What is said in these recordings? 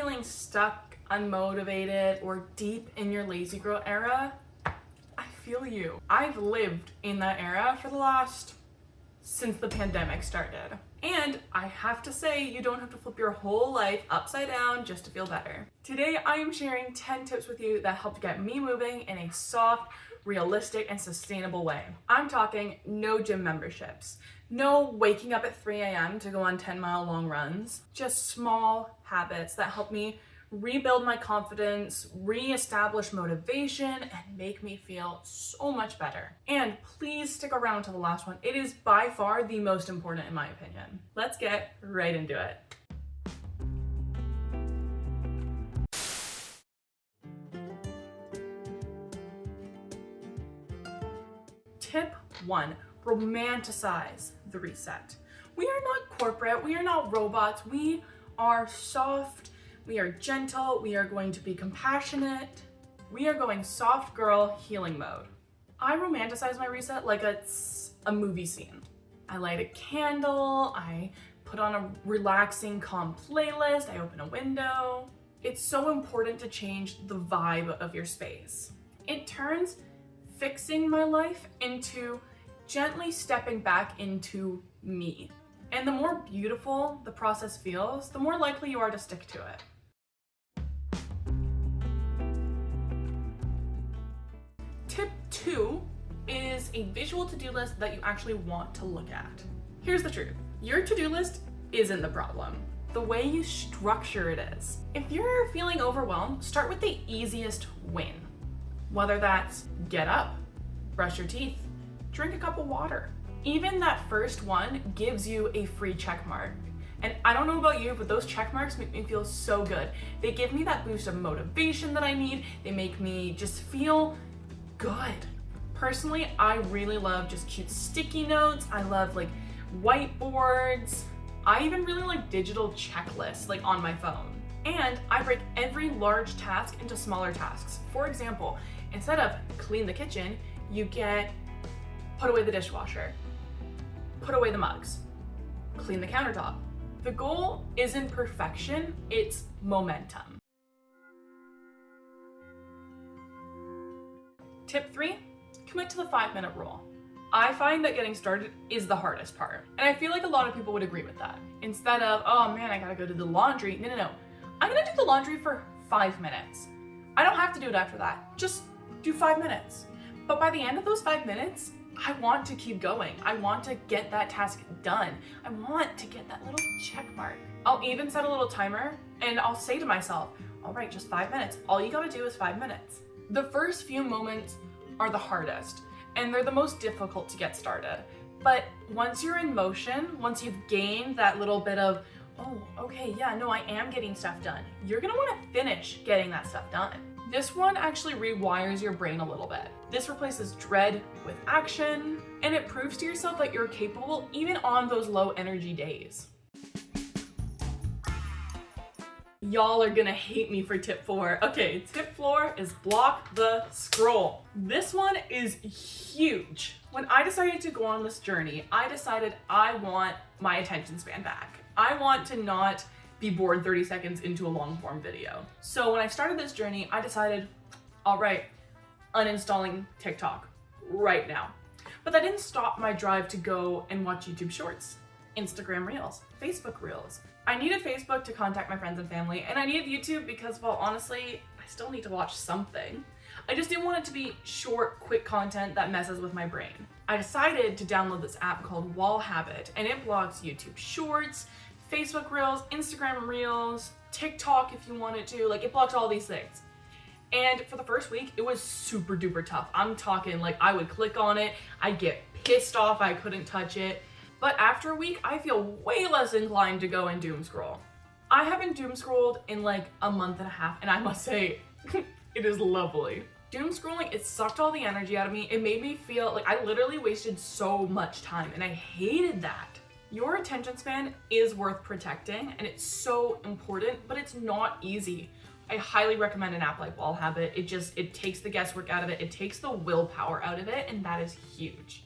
feeling stuck, unmotivated, or deep in your lazy girl era, I feel you. I've lived in that era for the last, since the pandemic started. And I have to say, you don't have to flip your whole life upside down just to feel better. Today, I am sharing 10 tips with you that helped get me moving in a soft, realistic, and sustainable way. I'm talking no gym memberships, no waking up at 3 a.m. to go on 10-mile long runs, just small habits that help me rebuild my confidence, reestablish motivation, and make me feel so much better. And please stick around to the last one. It is by far the most important in my opinion. Let's get right into it. Tip 1, romanticize the reset. We are not corporate, we are not robots, we are soft, we are gentle, we are going to be compassionate, we are going soft girl healing mode. I romanticize my reset like it's a movie scene. I light a candle, I put on a relaxing, calm playlist, I open a window. It's so important to change the vibe of your space. It turns fixing my life into gently stepping back into me. And the more beautiful the process feels, the more likely you are to stick to it. Tip 2 is a visual to-do list that you actually want to look at. Here's the truth. Your to-do list isn't the problem. The way you structure it is. If you're feeling overwhelmed, start with the easiest win. Whether that's get up, brush your teeth, drink a cup of water. Even that first one gives you a free check mark. And I don't know about you, but those check marks make me feel so good. They give me that boost of motivation that I need. They make me just feel good. Personally, I really love just cute sticky notes. I love like whiteboards. I even really like digital checklists like on my phone. And I break every large task into smaller tasks. For example, instead of clean the kitchen, you get put away the dishwasher, put away the mugs, clean the countertop. The goal isn't perfection, it's momentum. Tip 3, commit to the 5-minute rule. I find that getting started is the hardest part. And I feel like a lot of people would agree with that. Instead of, oh man, I gotta go to the laundry. No. I'm gonna do the laundry for 5 minutes. I don't have to do it after that. Just do 5 minutes. But by the end of those 5 minutes, I want to keep going. I want to get that task done. I want to get that little check mark. I'll even set a little timer and I'll say to myself, all right, just 5 minutes. All you gotta do is 5 minutes. The first few moments are the hardest and they're the most difficult to get started. But once you're in motion, once you've gained that little bit of, oh, okay, yeah, no, I am getting stuff done, you're gonna wanna finish getting that stuff done. This one actually rewires your brain a little bit. This replaces dread with action, and it proves to yourself that you're capable even on those low energy days. Y'all are gonna hate me for tip 4. Okay, tip 4 is block the scroll. This one is huge. When I decided to go on this journey, I decided I want my attention span back. I want to not be bored 30 seconds into a long form video. So when I started this journey, I decided, all right, uninstalling TikTok right now. But that didn't stop my drive to go and watch YouTube Shorts, Instagram Reels, Facebook Reels. I needed Facebook to contact my friends and family, and I needed YouTube because, well, honestly, I still need to watch something. I just didn't want it to be short, quick content that messes with my brain. I decided to download this app called Wall Habit, and it blocks YouTube Shorts, Facebook Reels, Instagram Reels, TikTok if you wanted to, like it blocked all these things. And for the first week, it was super duper tough. I'm talking like I would click on it, I'd get pissed off I couldn't touch it. But after a week, I feel way less inclined to go and doom scroll. I haven't doom scrolled in like a month and a half, and I must say, it is lovely. Doom scrolling, it sucked all the energy out of me. It made me feel like I literally wasted so much time, and I hated that. Your attention span is worth protecting, and it's so important, but it's not easy. I highly recommend an app like Wall Habit. It takes the guesswork out of it. It takes the willpower out of it, and that is huge.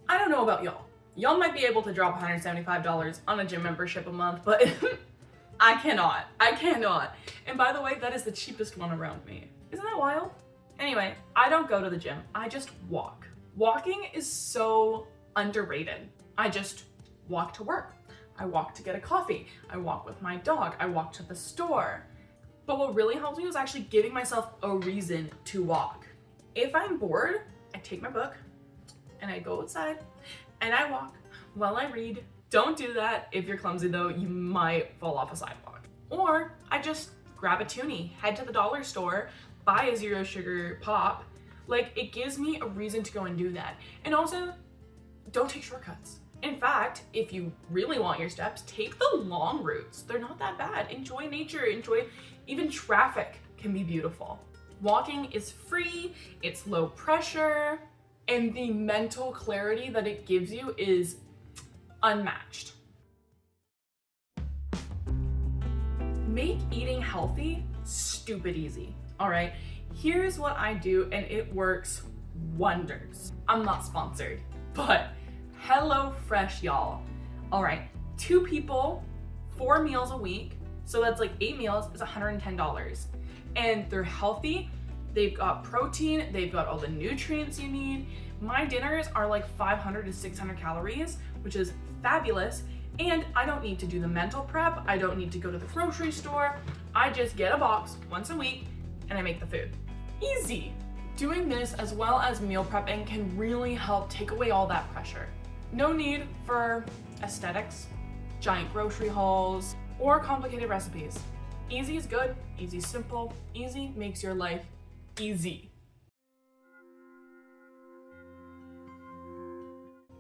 I don't know about y'all. Y'all might be able to drop $175 on a gym membership a month, but I cannot. And by the way, that is the cheapest one around me. Isn't that wild? Anyway, I don't go to the gym. I just walk. Walking is so underrated. I just walk to work. I walk to get a coffee. I walk with my dog. I walk to the store. But what really helps me is actually giving myself a reason to walk. If I'm bored, I take my book and I go outside and I walk while I read. Don't do that. If you're clumsy though, you might fall off a sidewalk. Or I just grab a toonie, head to the dollar store, buy a 0 sugar pop. Like, it gives me a reason to go and do that. And also, don't take shortcuts. In fact, if you really want your steps, take the long routes. They're not that bad. Enjoy nature, even traffic can be beautiful. Walking is free, it's low pressure, and the mental clarity that it gives you is unmatched. Make eating healthy stupid easy, all right? Here's what I do and it works wonders. I'm not sponsored, but HelloFresh, y'all. All right, 2 people, 4 meals a week, so that's like 8 meals is $110. And they're healthy, they've got protein, they've got all the nutrients you need. My dinners are like 500 to 600 calories, which is fabulous. And I don't need to do the mental prep. I don't need to go to the grocery store. I just get a box once a week and I make the food. Easy. Doing this as well as meal prepping can really help take away all that pressure. No need for aesthetics, giant grocery hauls, or complicated recipes. Easy is good, easy is simple, easy makes your life easy.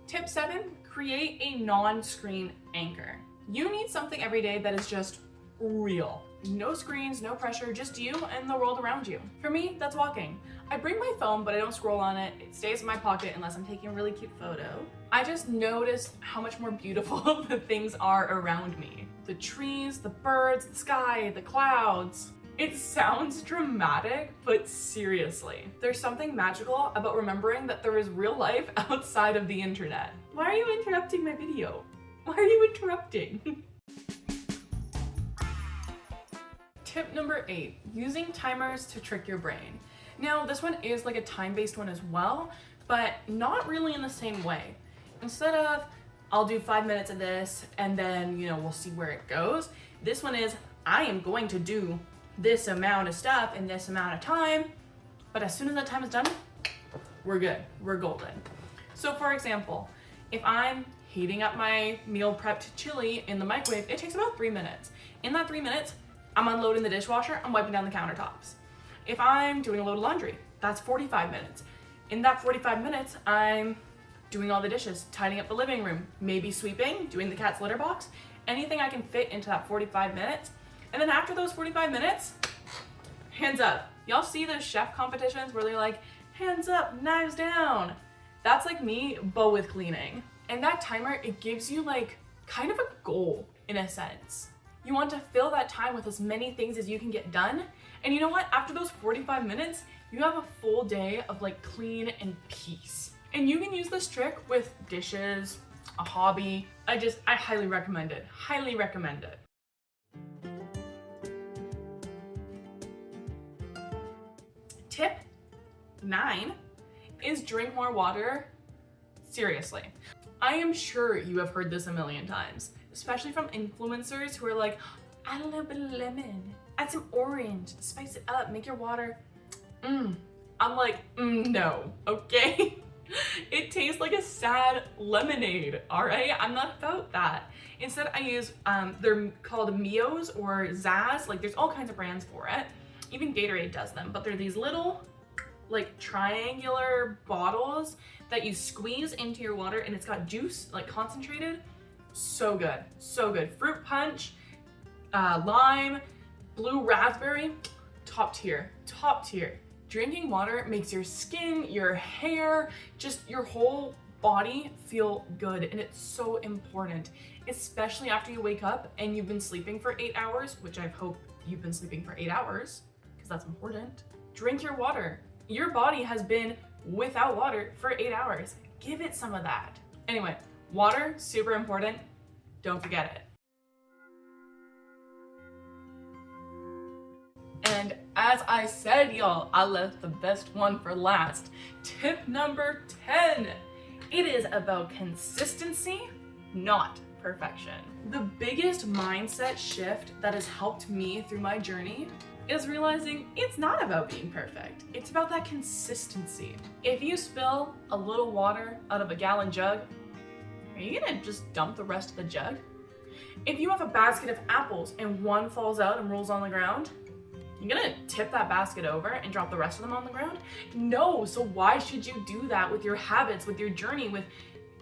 Tip 7, create a non-screen anchor. You need something every day that is just real. No screens, no pressure, just you and the world around you. For me, that's walking. I bring my phone, but I don't scroll on it. It stays in my pocket unless I'm taking a really cute photo. I just notice how much more beautiful the things are around me. The trees, the birds, the sky, the clouds. It sounds dramatic, but seriously, there's something magical about remembering that there is real life outside of the internet. Why are you interrupting my video? Why are you interrupting? Tip number 8, using timers to trick your brain. Now, this one is like a time-based one as well, but not really in the same way. Instead of, I'll do 5 minutes of this and then, we'll see where it goes. This one is, I am going to do this amount of stuff in this amount of time, but as soon as that time is done, we're good, we're golden. So for example, if I'm heating up my meal prepped chili in the microwave, it takes about 3 minutes. In that 3 minutes, I'm unloading the dishwasher, I'm wiping down the countertops. If I'm doing a load of laundry, that's 45 minutes. In that 45 minutes, I'm doing all the dishes, tidying up the living room, maybe sweeping, doing the cat's litter box, anything I can fit into that 45 minutes. And then after those 45 minutes, hands up. Y'all see those chef competitions where they're like, hands up, knives down. That's like me, but with cleaning. And that timer, it gives you like kind of a goal in a sense. You want to fill that time with as many things as you can get done. And you know what? After those 45 minutes, you have a full day of like clean and peace. And you can use this trick with dishes, a hobby. I highly recommend it. Highly recommend it. Tip 9 is drink more water. Seriously. I am sure you have heard this a million times, especially from influencers who are like, add a little bit of lemon, add some orange, spice it up, make your water. I'm like, no, okay? It tastes like a sad lemonade, all right? I'm not about that. Instead, I use, they're called Mios or Zaz. Like, there's all kinds of brands for it. Even Gatorade does them, but they're these little, like, triangular bottles that you squeeze into your water, and it's got juice, like, concentrated. So good, so good. Fruit punch, lime, blue raspberry, top tier, top tier. Drinking water makes your skin, your hair, just your whole body feel good, and it's so important, especially after you wake up and you've been sleeping for 8 hours, which I hope you've been sleeping for 8 hours, because that's important. Drink your water. Your body has been without water for 8 hours. Give it some of that. Anyway, Water, super important. Don't forget it. And as I said, y'all, I left the best one for last. Tip number 10. It is about consistency, not perfection. The biggest mindset shift that has helped me through my journey is realizing it's not about being perfect. It's about that consistency. If you spill a little water out of a gallon jug, are you gonna just dump the rest of the jug? If you have a basket of apples and one falls out and rolls on the ground, you're gonna tip that basket over and drop the rest of them on the ground? No, so why should you do that with your habits, with your journey,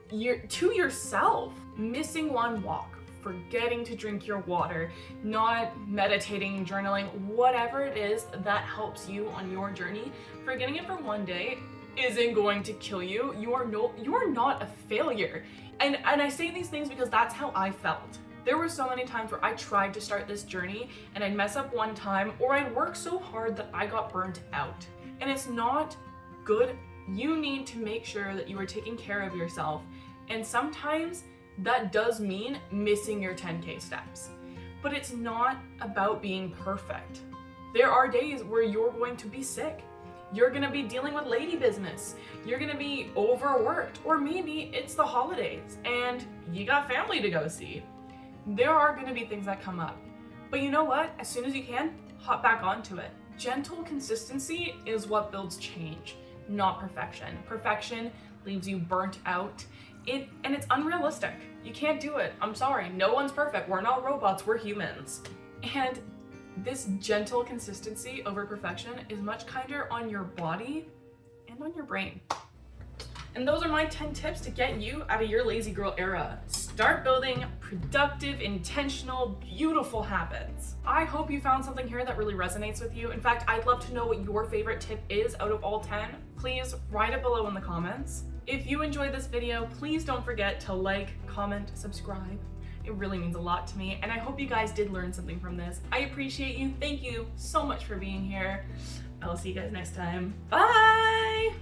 to yourself? Missing one walk, forgetting to drink your water, not meditating, journaling, whatever it is that helps you on your journey, forgetting it for one day isn't going to kill you. You are not a failure. And I say these things because that's how I felt. There were so many times where I tried to start this journey and I'd mess up one time, or I'd work so hard that I got burnt out. And it's not good. You need to make sure that you are taking care of yourself. And sometimes that does mean missing your 10K steps. But it's not about being perfect. There are days where you're going to be sick. You're gonna be dealing with lady business. You're gonna be overworked. Or maybe it's the holidays and you got family to go see. There are gonna be things that come up. But you know what? As soon as you can, hop back onto it. Gentle consistency is what builds change, not perfection. Perfection leaves you burnt out. And it's unrealistic. You can't do it. I'm sorry, no one's perfect. We're not robots, we're humans. And this gentle consistency over perfection is much kinder on your body and on your brain. And those are my 10 tips to get you out of your lazy girl era. Start building productive, intentional, beautiful habits. I hope you found something here that really resonates with you. In fact, I'd love to know what your favorite tip is out of all 10. Please write it below in the comments. If you enjoyed this video, please don't forget to like, comment, subscribe. It really means a lot to me, and I hope you guys did learn something from this. I appreciate you. Thank you so much for being here. I will see you guys next time. Bye!